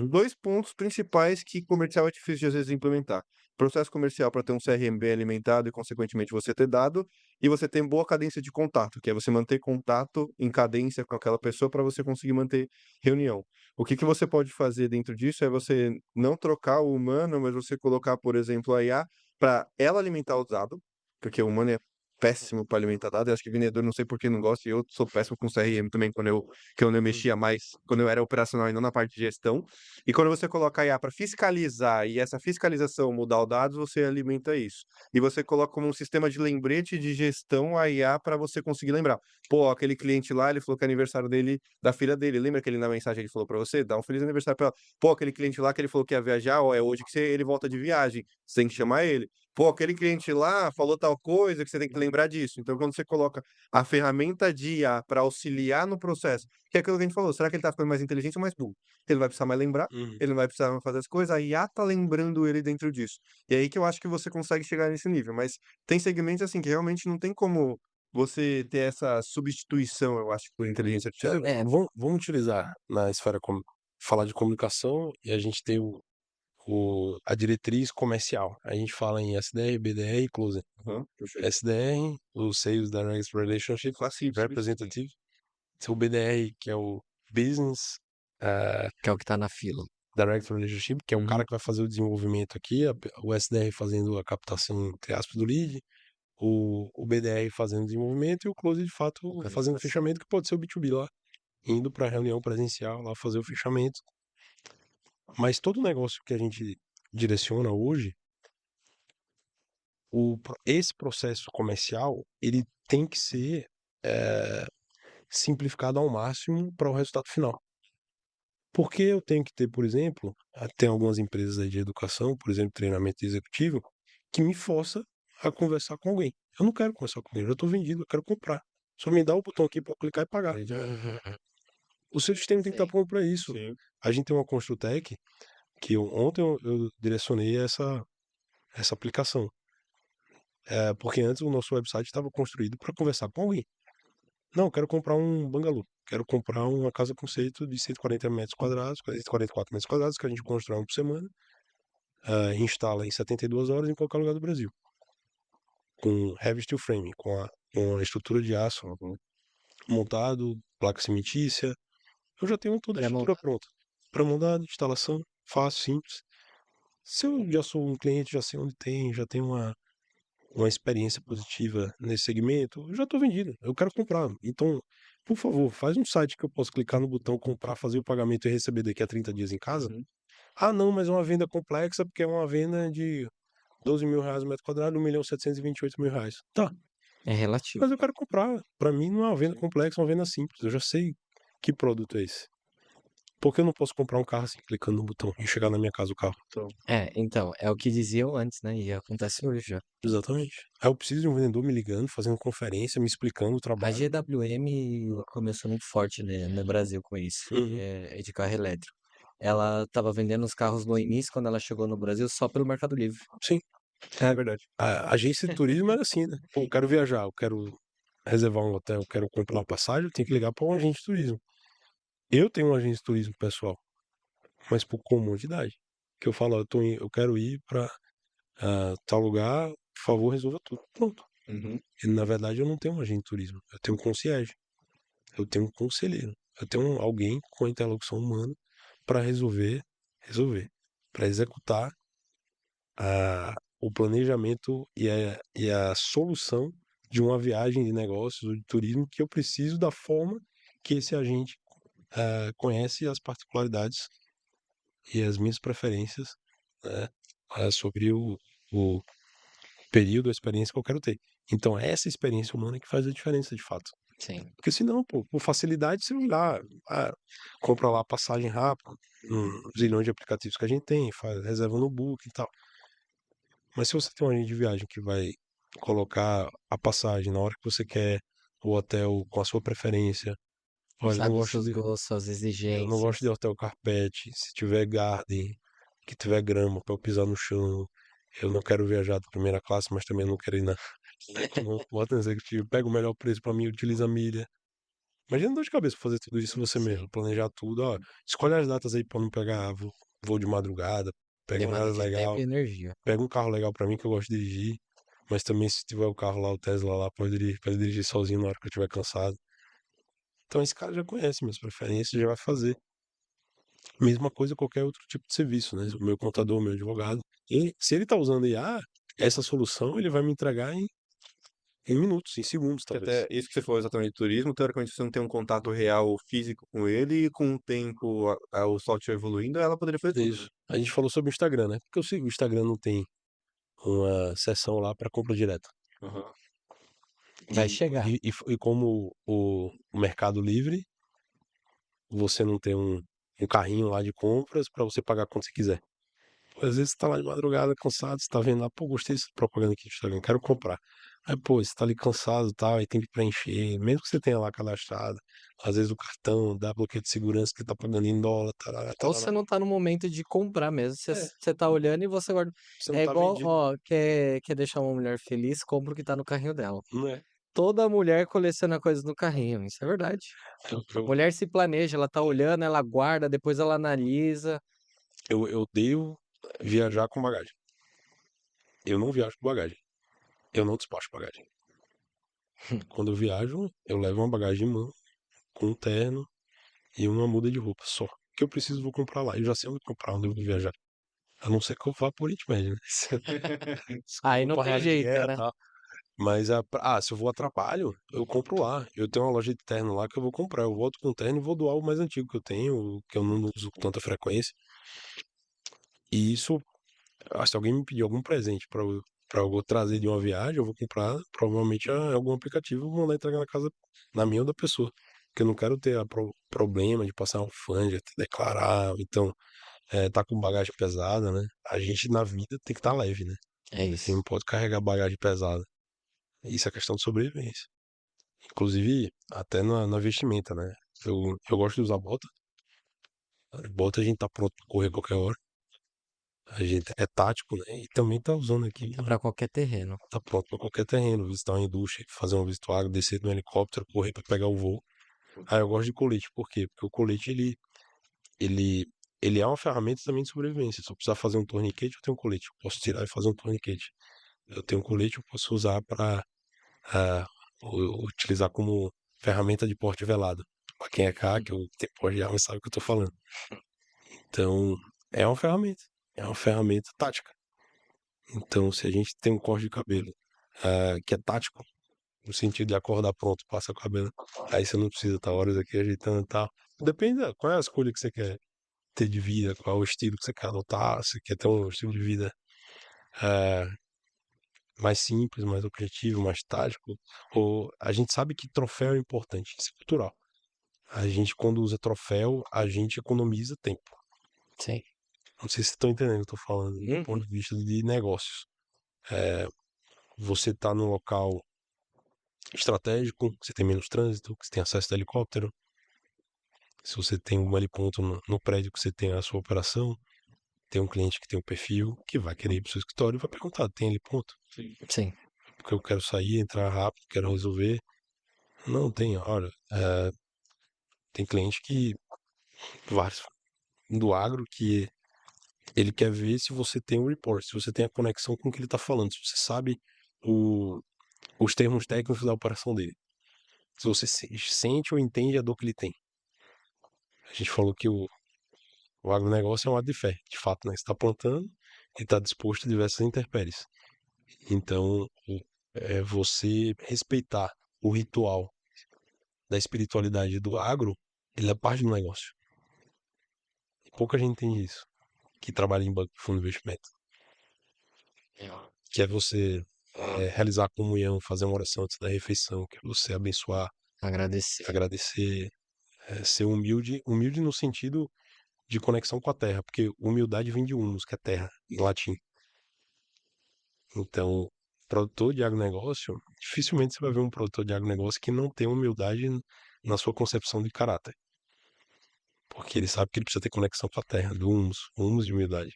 dois pontos principais que comercial é difícil de às vezes implementar. Processo comercial para ter um CRM bem alimentado e, consequentemente, você ter dado, e você ter boa cadência de contato, que é você manter contato em cadência com aquela pessoa para você conseguir manter reunião. O que você pode fazer dentro disso é você não trocar o humano, mas você colocar, por exemplo, a IA para ela alimentar o dado, porque o humano é péssimo para alimentar dados. Eu acho que vendedor, não sei por que não gosta, e eu sou péssimo com CRM também, quando eu mexia mais, quando eu era operacional e não na parte de gestão. E quando você coloca a IA para fiscalizar e essa fiscalização mudar os dados, você alimenta isso. E você coloca como um sistema de lembrete de gestão a IA para você conseguir lembrar. Pô, aquele cliente lá, ele falou que é aniversário dele, da filha dele. Lembra que ele na mensagem ele falou para você? Dá um feliz aniversário para ela. Pô, aquele cliente lá que ele falou que ia viajar, ó, é hoje que ele volta de viagem. Você tem que chamar ele. Pô, aquele cliente lá falou tal coisa que você tem que lembrar disso. Então, quando você coloca a ferramenta de IA para auxiliar no processo, que é aquilo que a gente falou, será que ele tá ficando mais inteligente ou mais burro? Ele não vai precisar mais lembrar, Uhum. ele não vai precisar mais fazer as coisas, a IA tá lembrando ele dentro disso. E é aí que eu acho que você consegue chegar nesse nível. Mas tem segmentos assim que realmente não tem como você ter essa substituição, eu acho, por inteligência artificial. Vamos utilizar na esfera falar de comunicação e a gente tem a diretriz comercial. A gente fala em SDR, BDR e Closer. Perfeito. SDR, o Sales Direct Relationship Classíssimo. Representative. O BDR, que é o Business Que é o que tá na fila. Direct Relationship, que é o cara que vai fazer o desenvolvimento aqui, o SDR fazendo a captação, entre aspas, do lead, o BDR fazendo o desenvolvimento e o Closer, de fato, fazendo o fechamento, que pode ser o B2B lá, indo para a reunião presencial lá fazer o fechamento. Mas todo negócio que a gente direciona hoje, esse processo comercial, ele tem que ser simplificado ao máximo para o resultado final. Porque eu tenho que ter, por exemplo, tem algumas empresas aí de educação, por exemplo, treinamento executivo, que me força a conversar com alguém. Eu não quero conversar com alguém, eu já estou vendido, eu quero comprar. Só me dá o botão aqui para clicar e pagar. O seu sistema tem que estar pronto para isso. Sim. A gente tem uma Construtec que ontem eu direcionei essa aplicação. Porque antes o nosso website estava construído para conversar com alguém. Não, eu quero comprar um bangalô. Quero comprar uma casa conceito de 140 metros quadrados, 144 metros quadrados, que a gente constrói por semana, instala em 72 horas em qualquer lugar do Brasil. Com heavy steel frame, com a estrutura de aço montado, placa cimentícia. Eu já tenho toda a estrutura pronta. Pré-montado, instalação, fácil, simples. Se eu já sou um cliente, já sei onde tem, já tenho uma experiência positiva nesse segmento, eu já estou vendido. Eu quero comprar. Então, por favor, faz um site que eu possa clicar no botão comprar, fazer o pagamento e receber daqui a 30 dias em casa. Ah, não, mas é uma venda complexa porque é uma venda de 12 mil reais o metro quadrado, 1.728.000 reais. Tá, É relativo. mas eu quero comprar. Para mim não é uma venda complexa, é uma venda simples. Eu já sei que produto é esse. Por que eu não posso comprar um carro assim, clicando no botão e chegar na minha casa o carro? Então, é o que diziam antes, né? E acontece hoje já. Exatamente. Aí eu preciso de um vendedor me ligando, fazendo conferência, me explicando o A trabalho. GWM começou muito forte, né, no Brasil com isso, Uhum. é de carro elétrico. Ela estava vendendo os carros no início, quando ela chegou no Brasil, só pelo Mercado Livre. Sim. É verdade. A agência de turismo era assim, né? Pô, eu quero viajar, eu quero reservar um hotel, eu quero comprar uma passagem, eu tenho que ligar para um agente de turismo. Eu tenho um agente de turismo pessoal, mas por comodidade. Que eu falo, ó, eu quero ir para tal lugar, por favor, resolva tudo. Pronto. E, na verdade, eu não tenho um agente de turismo, eu tenho um concierge, eu tenho um conselheiro, eu tenho alguém com interlocução humana para resolver, para executar o planejamento e a solução de uma viagem de negócios ou de turismo que eu preciso da forma que esse agente conhece as particularidades e as minhas preferências, né, sobre o período, a experiência que eu quero ter. Então, é essa experiência humana que faz a diferença, de fato. Sim. Porque senão, pô, por facilidade, você vai lá, compra lá passagem rápida, zilhões de aplicativos que a gente tem, faz reserva no book e tal. Mas se você tem um agente de viagem que vai colocar a passagem na hora que você quer, o hotel com a sua preferência, olha, Sabe os seus gostos, suas eu não exigências. gosto de hotel carpete, se tiver garden, que tiver grama para eu pisar no chão, eu não quero viajar de primeira classe, mas também não quero ir na bota no executivo, pega o melhor preço para mim, utiliza a milha. Imagina dor de cabeça pra fazer tudo isso você mesmo, planejar tudo, ó, escolhe as datas aí para não pegar voo de madrugada, pega um Demanda horário de tempo legal. e energia. Pega um carro legal pra mim que eu gosto de dirigir, mas também se tiver o carro lá, o Tesla lá, pode dirigir sozinho na hora que eu estiver cansado. Então esse cara já conhece minhas preferências, já vai fazer. Mesma coisa qualquer outro tipo de serviço, né? O meu contador, o meu advogado. E se ele tá usando IA, essa solução ele vai me entregar em Em minutos, em segundos, Que talvez. até isso que você falou exatamente de turismo, teoricamente você não tem um contato real físico com ele e com o tempo, o software evoluindo, ela poderia fazer tudo, né? Isso. A gente falou sobre o Instagram, né? Porque eu sei que o Instagram não tem uma seção lá para compra direta. Aham. Vai chegar. E como o Mercado Livre, você não tem um carrinho lá de compras para você pagar quando você quiser. Às vezes você tá lá de madrugada, cansado, você tá vendo lá, pô, gostei dessa propaganda aqui do Instagram, quero comprar. Aí, pô, você tá ali cansado e tal, aí tem que preencher, mesmo que você tenha lá cadastrado, às vezes o cartão dá bloqueio de segurança que tá pagando em dólar, tarará, Ou tarará. você não tá no momento de comprar mesmo. Você, É, você tá olhando e você guarda. você não É tá igual, vendido, ó, quer deixar uma mulher feliz, compra o que tá no carrinho dela. não é? Toda mulher coleciona coisas no carrinho, isso é verdade. Eu, Mulher se planeja, ela tá olhando, ela guarda, depois ela analisa. eu odeio viajar com bagagem. Eu não viajo com bagagem. Eu não despacho bagagem. Quando eu viajo, eu levo uma bagagem em mão, com um terno e uma muda de roupa só. O que eu preciso, vou comprar lá. Eu já sei onde comprar, onde eu vou viajar. A não ser que eu vá pro Oriente Médio, né? Se eu Aí vou não pra tem área de jeito, guerra e né? tal. Mas, se eu vou a trabalho, eu compro lá. Eu tenho uma loja de terno lá que eu vou comprar. Eu volto com o terno e vou doar o mais antigo que eu tenho, que eu não uso com tanta frequência. E isso, se alguém me pedir algum presente pra eu trazer de uma viagem, eu vou comprar provavelmente em algum aplicativo e vou mandar entregar na casa, na minha ou da pessoa. Porque eu não quero ter problema de passar alfândega, declarar, então, tá com bagagem pesada, né? A gente na vida tem que estar leve, né? É A gente isso. não pode carregar bagagem pesada. Isso é questão de sobrevivência. Inclusive, até na vestimenta, né? Eu gosto de usar bota. Bota a gente tá pronto pra correr qualquer hora. A gente é tático, né? E também tá usando aqui, É pra qualquer terreno. tá pronto pra qualquer terreno. Visitar uma indústria, fazer uma visita água, descer no helicóptero, correr pra pegar o voo. Eu gosto de colete. Por quê? Porque o colete, ele, ele é uma ferramenta também de sobrevivência. Se eu precisar fazer um torniquete, eu tenho um colete. Eu posso tirar e fazer um torniquete. Eu tenho um colete, eu posso usar para utilizar como ferramenta de porte velado. Pra quem é cá, que eu tenho porte de arma, sabe o que eu tô falando. Então, é uma ferramenta. É uma ferramenta tática. Então, se a gente tem um corte de cabelo que é tático, no sentido de acordar pronto, passa o cabelo, aí você não precisa estar horas aqui ajeitando e tal. Depende, qual é a escolha que você quer ter de vida, qual é o estilo que você quer adotar, se quer ter um estilo de vida eh, mais simples, mais objetivo, mais tático, ou a gente sabe que troféu é importante, isso é cultural. A gente, quando usa troféu, a gente economiza tempo. Sim. Não sei se vocês estão entendendo o que eu tô falando, do Uhum. ponto de vista de negócios. Você tá num local estratégico, que você tem menos trânsito, que você tem acesso a helicóptero. Se você tem um heliponto no prédio que você tem a sua operação, tem um cliente que tem um perfil que vai querer ir pro seu escritório e vai perguntar, tem heliponto? Sim. Porque eu quero sair, entrar rápido, quero resolver. Não tem, olha, tem cliente que, vários, do agro, que ele quer ver se você tem um report, se você tem a conexão com o que ele está falando, se você sabe o, os termos técnicos da operação dele. Se você sente ou entende a dor que ele tem. A gente falou que o agronegócio é um ato de fé, de fato, né? Você está plantando e está disposto a diversas intempéries. Então, é você respeitar o ritual da espiritualidade do agro, ele é parte do negócio. E pouca gente entende isso, que trabalha em banco de fundo de investimento. Que é você realizar a comunhão, fazer uma oração antes da refeição, que é você abençoar, Agradecer. agradecer, ser humilde, humilde no sentido de conexão com a terra, porque humildade vem de humus, que é terra, em latim. Então, produtor de agronegócio, dificilmente você vai ver um produtor de agronegócio que não tem humildade na sua concepção de caráter. Porque ele sabe que ele precisa ter conexão com a terra, do humus de humildade.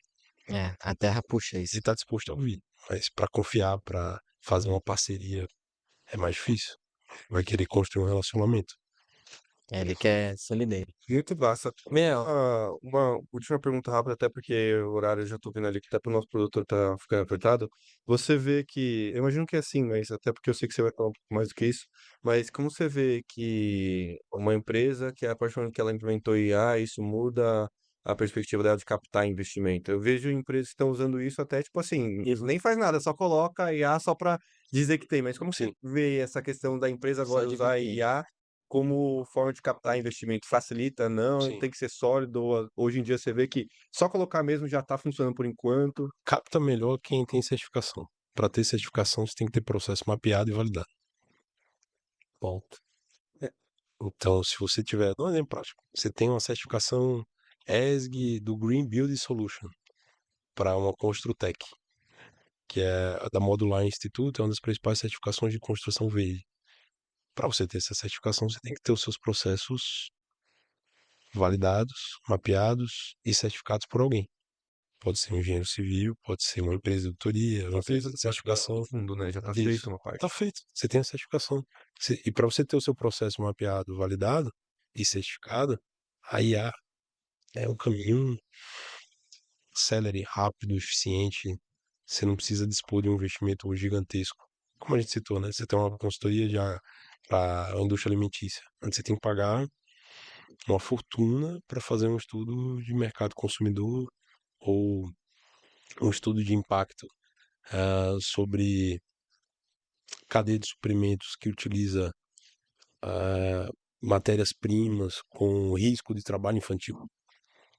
É, a terra puxa Ele isso. está disposto a ouvir, mas para confiar, para fazer uma parceria, é mais difícil. Vai querer construir um relacionamento. É, ele quer solidez. Muito massa. Meu, Uma última pergunta rápida, até porque o horário eu já tô vendo ali que até pro nosso produtor tá ficando apertado. Você vê que, eu imagino que é assim, mas até porque eu sei que você vai falar um pouco mais do que isso, mas como você vê que uma empresa que a partir do momento que ela implementou IA, isso muda a perspectiva dela de captar investimento. Eu vejo empresas que estão usando isso até, tipo assim, eles nem faz nada, só coloca a IA só para dizer que tem. Mas como você Sim, vê essa questão da empresa Só agora usar a divulguei. IA como forma de captar investimento? Facilita? Não, sim. tem que ser sólido. Hoje em dia você vê que só colocar mesmo já está funcionando por enquanto. Capta melhor quem tem certificação. Para ter certificação, você tem que ter processo mapeado e validado. Ponto. Então, se você tiver, dá um exemplo prático, você tem uma certificação ESG do Green Building Solution para uma Construtec, que é a da Modular Institute, é uma das principais certificações de construção verde. Para você ter essa certificação, você tem que ter os seus processos validados, mapeados e certificados por alguém. Pode ser um engenheiro civil, pode ser uma empresa de auditoria, uma empresa de certificação. No fundo, né? Já está Isso. feito uma parte. Tá feito. Você tem a certificação. E para você ter o seu processo mapeado, validado e certificado, a IA é um caminho célere, rápido, eficiente. Você não precisa dispor de um investimento gigantesco. Como a gente citou, né? Você tem uma consultoria para a indústria alimentícia. Antes você tem que pagar uma fortuna para fazer um estudo de mercado consumidor ou um estudo de impacto sobre cadeia de suprimentos que utiliza matérias-primas com risco de trabalho infantil.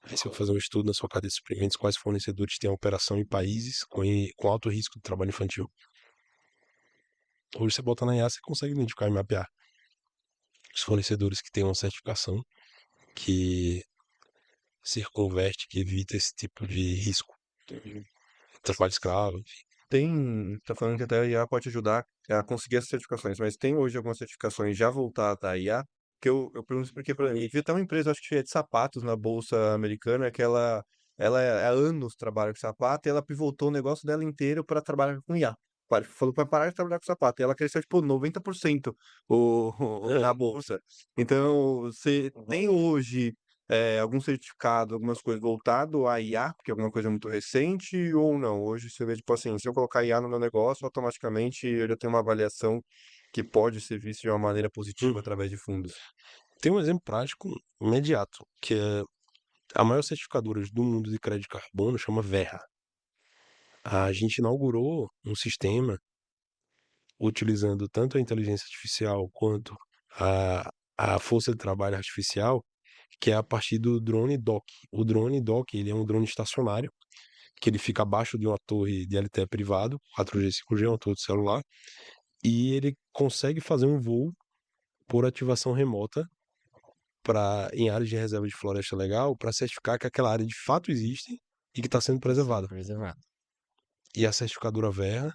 Aí você vai fazer um estudo na sua cadeia de suprimentos, quais fornecedores têm operação em países com alto risco de trabalho infantil. Hoje você bota na IA, você consegue identificar e mapear os fornecedores que têm uma certificação que circunverte, que evita esse tipo de risco. Trabalho escravo, enfim. Tá falando que até a IA pode ajudar a conseguir essas certificações, mas tem hoje algumas certificações já voltadas à IA, que eu pergunto porque, por exemplo, vi até uma empresa, acho que é de sapatos na Bolsa Americana, que ela há anos trabalha com sapato e ela pivotou o negócio dela inteiro para trabalhar com IA. Falou para parar de trabalhar com sapato. E ela cresceu, tipo, 90% na bolsa. Então, você tem hoje algum certificado, algumas coisas voltado à IA, porque é alguma coisa muito recente, ou não? Hoje você vê, tipo assim, se eu colocar IA no meu negócio, automaticamente eu já tenho uma avaliação que pode ser vista de uma maneira positiva através de fundos. Tem um exemplo prático imediato, que é a maior certificadora do mundo de crédito de carbono, chama Verra. A gente inaugurou um sistema utilizando tanto a inteligência artificial quanto a força de trabalho artificial, que é a partir do drone dock. O drone dock, ele é um drone estacionário, que ele fica abaixo de uma torre de LTE privado, 4G, 5G, uma torre de celular, e ele consegue fazer um voo por ativação remota em áreas de reserva de floresta legal, para certificar que aquela área de fato existe e que está sendo preservada. Preservado. E a certificadora Verra,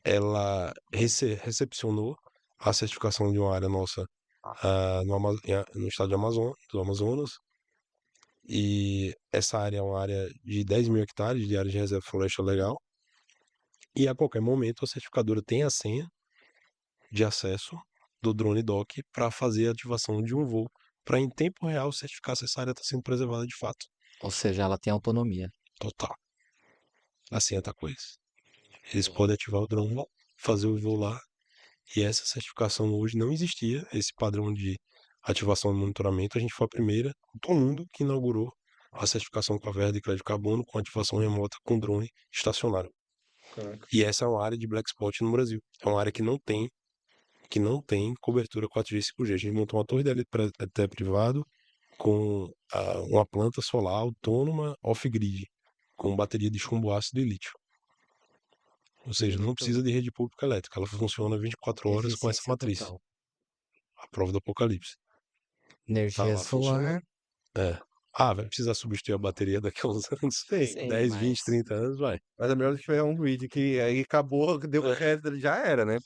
ela recepcionou a certificação de uma área nossa no estado do Amazonas, e essa área é uma área de 10 mil hectares de área de reserva de floresta legal, e a qualquer momento a certificadora tem a senha de acesso do drone dock para fazer a ativação de um voo, para em tempo real certificar se essa área está sendo preservada de fato. Ou seja, ela tem autonomia. Total. A senha tá com eles. Eles podem ativar o drone, fazer o voo lá, e essa certificação hoje não existia, esse padrão de ativação e monitoramento. A gente foi a primeira do mundo que inaugurou a certificação com a Verra de crédito de carbono com ativação remota com drone estacionário. Caraca. E essa é uma área de black spot no Brasil. É uma área que não tem cobertura 4G e 5G. A gente montou uma torre de LTE privado com uma planta solar autônoma off-grid, com bateria de chumbo ácido e lítio. Ou seja, não precisa de rede pública elétrica. Ela funciona 24 horas com essa Eficiência matriz. total. A prova do apocalipse. Tá Energia lá funcionando. solar. É. Vai precisar substituir a bateria daqui a uns anos. Sim, 10, mas 20, 30 anos, vai. mas é melhor do que tiver um grid que aí acabou, deu resto, já era, né?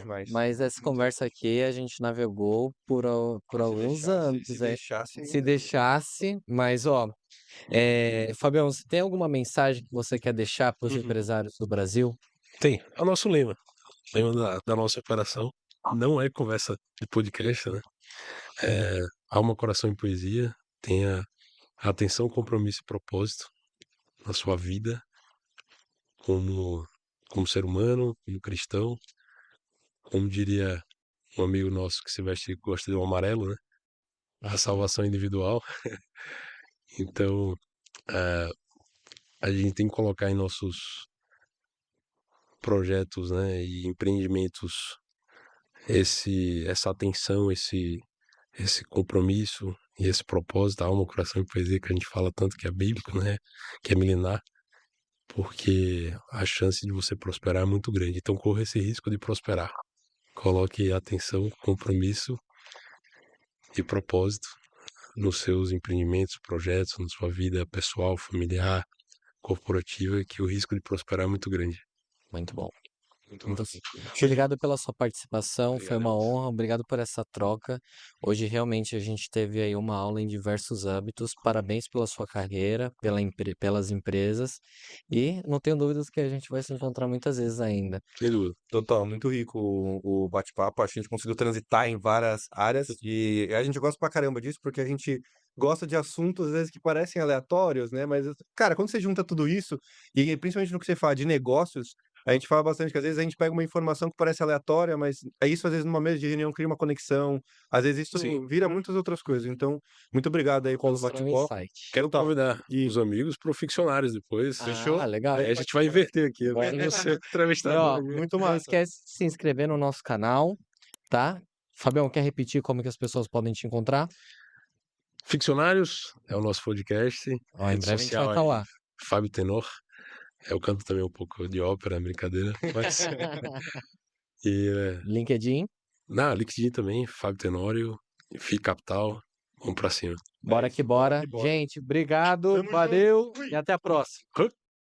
Mas mas essa conversa aqui a gente navegou por alguns anos. se deixasse, Se deixasse, mas ó, Fabião, você tem alguma mensagem que você quer deixar para os empresários do Brasil? Tem. É o nosso lema. O lema da nossa operação não é conversa de podcast, né? É alma, coração e poesia. Tenha atenção, compromisso e propósito na sua vida como ser humano, como cristão. Como diria um amigo nosso que se veste e gosta de um amarelo, né? A salvação individual. Então, a gente tem que colocar em nossos projetos, né, e empreendimentos essa atenção, esse compromisso e esse propósito, alma, coração e poesia que a gente fala tanto que é bíblico, né, que é milenar, porque a chance de você prosperar é muito grande. Então, corra esse risco de prosperar. Coloque atenção, compromisso e propósito nos seus empreendimentos, projetos, na sua vida pessoal, familiar, corporativa, que o risco de prosperar é muito grande. Muito bom. Muito Então, massa. obrigado pela sua participação, foi Obrigado, uma Elvis. honra, obrigado por essa troca. Hoje realmente a gente teve aí uma aula em diversos âmbitos. Parabéns pela sua carreira, pelas empresas, e não tenho dúvidas que a gente vai se encontrar muitas vezes ainda. Sem dúvida. Total, muito rico o bate-papo. Acho que a gente conseguiu transitar em várias áreas e a gente gosta pra caramba disso porque a gente gosta de assuntos às vezes que parecem aleatórios, né? Mas, cara, quando você junta tudo isso, e principalmente no que você fala de negócios, a gente fala bastante que às vezes a gente pega uma informação que parece aleatória, mas é isso, às vezes, numa mesa de reunião cria uma conexão, às vezes isso Sim. vira muitas outras coisas. Então, muito obrigado aí pelo Constrói um bate-papo. insight. Quero Total. convidar E os amigos para o Ficcionários depois. fechou? Ah, legal. Aí a gente vai inverter aqui. Eu Bora. vou ser E, entrevistador ó, aqui. Muito não massa. esquece de se inscrever no nosso canal, tá? Fabião, quer repetir como que as pessoas podem te encontrar? Ficcionários é o nosso podcast. Ó, em Rede breve a gente vai social estar aí, lá. Fábio Tenor. Eu canto também um pouco de ópera, brincadeira. Mas... e LinkedIn, na LinkedIn também, Fábio Tenório, FI Capital. Vamos pra cima. bora que bora. que bora. Gente, obrigado, Tamo junto. valeu Fui. e até a próxima.